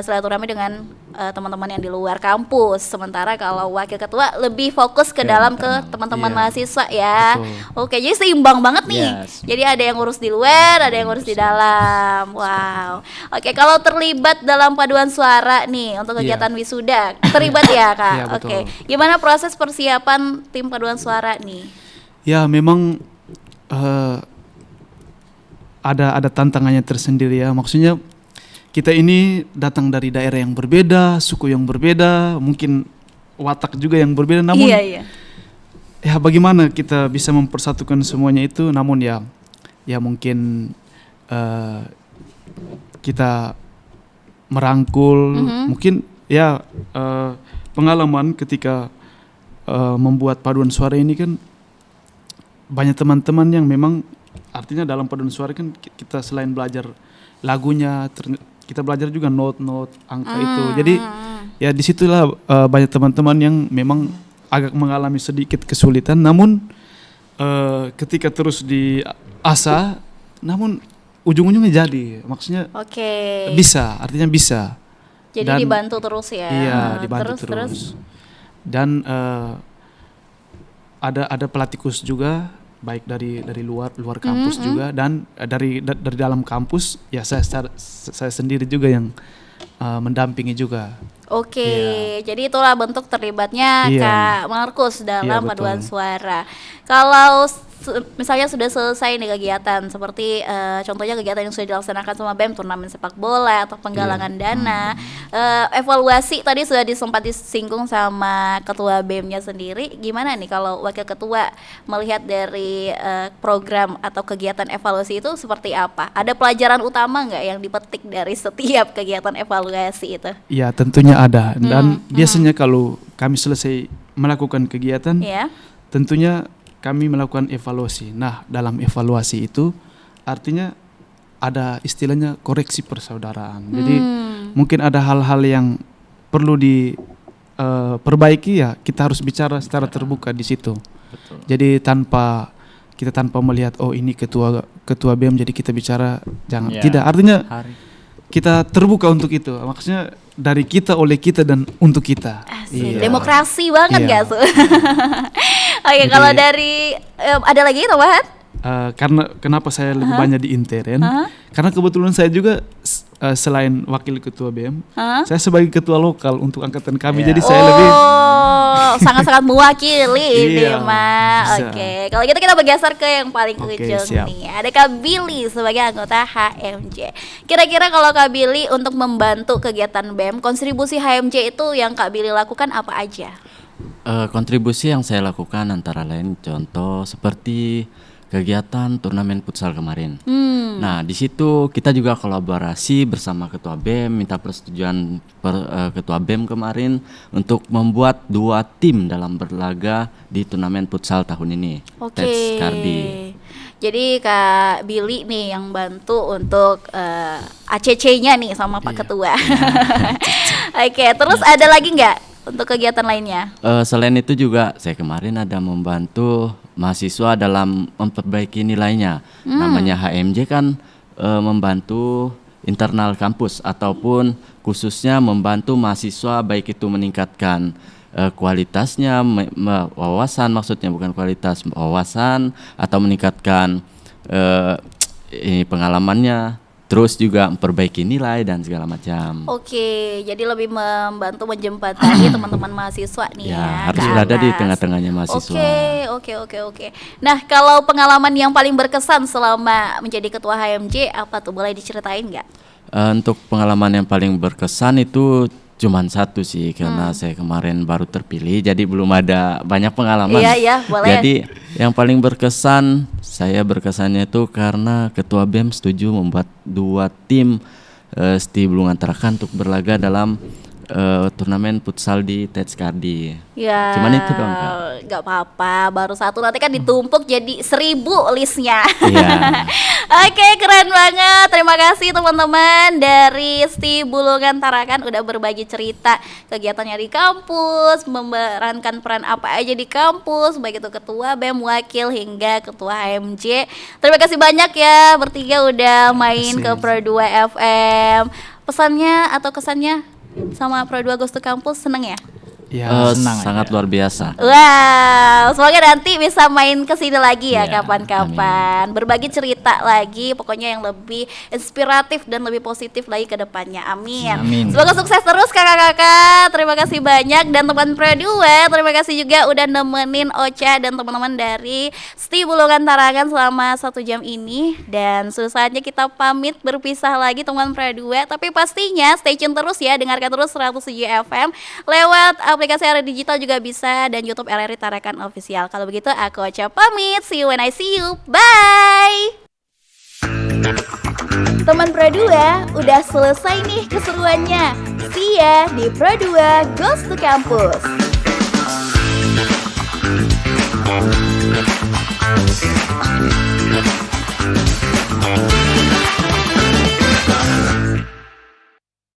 silaturahmi dengan teman-teman yang di luar kampus. Sementara kalau wakil ketua lebih fokus ke dalam ke teman-teman Iya. mahasiswa ya. Betul. Oke, jadi seimbang banget nih. Yes. Jadi ada yang ngurus di luar, ada yang ngurus di dalam. Wow. Oke, kalau terlibat dalam paduan suara nih untuk Iya. kegiatan wisuda, terlibat ya Kak? Iya, betul. Oke. Gimana proses persiapan tim paduan suara nih? Ya memang ada tantangannya tersendiri ya. Maksudnya kita ini datang dari daerah yang berbeda, suku yang berbeda, mungkin watak juga yang berbeda. Namun Iya. ya bagaimana kita bisa mempersatukan semuanya itu? Namun ya mungkin kita merangkul, mungkin ya pengalaman ketika membuat paduan suara ini kan banyak teman-teman yang memang artinya dalam paduan suara kan kita selain belajar lagunya kita belajar juga not angka itu. Jadi ya disitulah banyak teman-teman yang memang agak mengalami sedikit kesulitan. Namun ketika terus diasah, namun ujung-ujungnya jadi. Maksudnya Oke. bisa, artinya bisa. Jadi Dan- dibantu terus ya. Iya, dibantu terus. Dan ada pelatih khusus juga, baik dari luar kampus juga, dan dari dalam kampus ya saya sendiri juga yang mendampingi juga. Oke, Iya. jadi itulah bentuk terlibatnya Iya. Kak Markus dalam Iya, betul. paduan suara. Kalau misalnya sudah selesai nih kegiatan, seperti contohnya kegiatan yang sudah dilaksanakan sama BEM, turnamen sepak bola atau penggalangan dana, evaluasi tadi sudah sempat disinggung sama ketua BEM-nya sendiri. Gimana nih kalau wakil ketua melihat dari program atau kegiatan evaluasi itu seperti apa? Ada pelajaran utama nggak yang dipetik dari setiap kegiatan evaluasi itu? Ya tentunya ada. Dan biasanya kalau kami selesai melakukan kegiatan, Ya. tentunya kami melakukan evaluasi. Nah, dalam evaluasi itu artinya ada istilahnya koreksi persaudaraan. Jadi mungkin ada hal-hal yang perlu diperbaiki ya kita harus bicara secara terbuka di situ. Jadi tanpa melihat oh ini ketua BEM jadi kita bicara jangan. Ya. Tidak, artinya Hari. kita terbuka untuk itu. Maksudnya dari kita, oleh kita, dan untuk kita. Asik, Iya. demokrasi banget Iya. gak tuh? Oke, Jadi- kalau dari ada lagi tambahan? Karena kenapa saya lebih banyak di intern? Karena kebetulan saya juga selain wakil ketua BEM, saya sebagai ketua lokal untuk angkatan kami. Jadi saya lebih Sangat-sangat mewakili ini Iya, mah. bisa. Oke, kalau gitu kita bergeser ke yang paling Oke, ujung siap. nih. Ada Kak Billy sebagai anggota HMJ. Kira-kira kalau Kak Billy untuk membantu kegiatan BEM, kontribusi HMJ itu yang Kak Billy lakukan apa aja? Kontribusi yang saya lakukan antara lain contoh seperti kegiatan turnamen futsal kemarin. Nah, di situ kita juga kolaborasi bersama ketua BEM, minta persetujuan ketua BEM kemarin untuk membuat 2 tim dalam berlaga di turnamen futsal tahun ini. Oke. Tes Kardi. Jadi Kak Billy nih yang bantu untuk ACC-nya nih sama Pak Ketua. Oke, terus ada lagi nggak untuk kegiatan lainnya? Selain itu juga saya kemarin ada membantu mahasiswa dalam memperbaiki nilainya. Namanya HMJ kan membantu internal kampus ataupun khususnya membantu mahasiswa baik itu meningkatkan kualitasnya, wawasan maksudnya bukan kualitas, wawasan atau meningkatkan pengalamannya. Terus juga memperbaiki nilai dan segala macam. Oke, jadi lebih membantu menjembatani teman-teman mahasiswa nih Ya, ya. harus ke berada di atas. tengah-tengahnya mahasiswa. Oke. Nah, kalau pengalaman yang paling berkesan selama menjadi ketua HMJ apa tuh? Boleh diceritain nggak? Untuk pengalaman yang paling berkesan itu cuman satu sih, karena saya kemarin baru terpilih, jadi belum ada banyak pengalaman. Iya, boleh. Jadi yang paling berkesan, saya berkesannya itu karena Ketua BEM setuju membuat 2 tim STI Bulungan Tarakan untuk berlaga dalam turnamen futsal di Tetskardi. Ya, Cuman itu doang, Kak. Gak apa-apa, baru satu nanti kan ditumpuk jadi 1000 listnya. Iya. Oke, keren banget. Terima kasih teman-teman dari STI Bulungan Tarakan udah berbagi cerita kegiatannya di kampus, memerankan peran apa aja di kampus, baik itu ketua BEM, wakil hingga ketua HMJ. Terima kasih banyak ya bertiga udah main ke Pro 2 FM. Pesannya atau kesannya sama Pro 2 Goes to Campus seneng ya? Ya, senang Sangat aja. luar biasa. Wow, semoga nanti bisa main ke sini lagi ya Ya, kapan-kapan. Berbagi cerita lagi, pokoknya yang lebih inspiratif dan lebih positif lagi ke depannya. Amin. Amin. Semoga sukses terus kakak-kakak. Terima kasih banyak dan teman Pro 2. Terima kasih juga udah nemenin Ocha dan teman-teman dari STI Bulungan Tarakan selama 1 jam ini. Dan susahnya kita pamit berpisah lagi teman Pro 2. Tapi pastinya stay tune terus ya, dengarkan terus 107 FM lewat aplikasi RRI Digital juga bisa dan YouTube RRI Tarakan Official. Kalau begitu aku Ocha pamit. See you when I see you. Bye. Teman Pro 2, udah selesai nih keseruannya. See ya di Pro 2 Goes to Campus.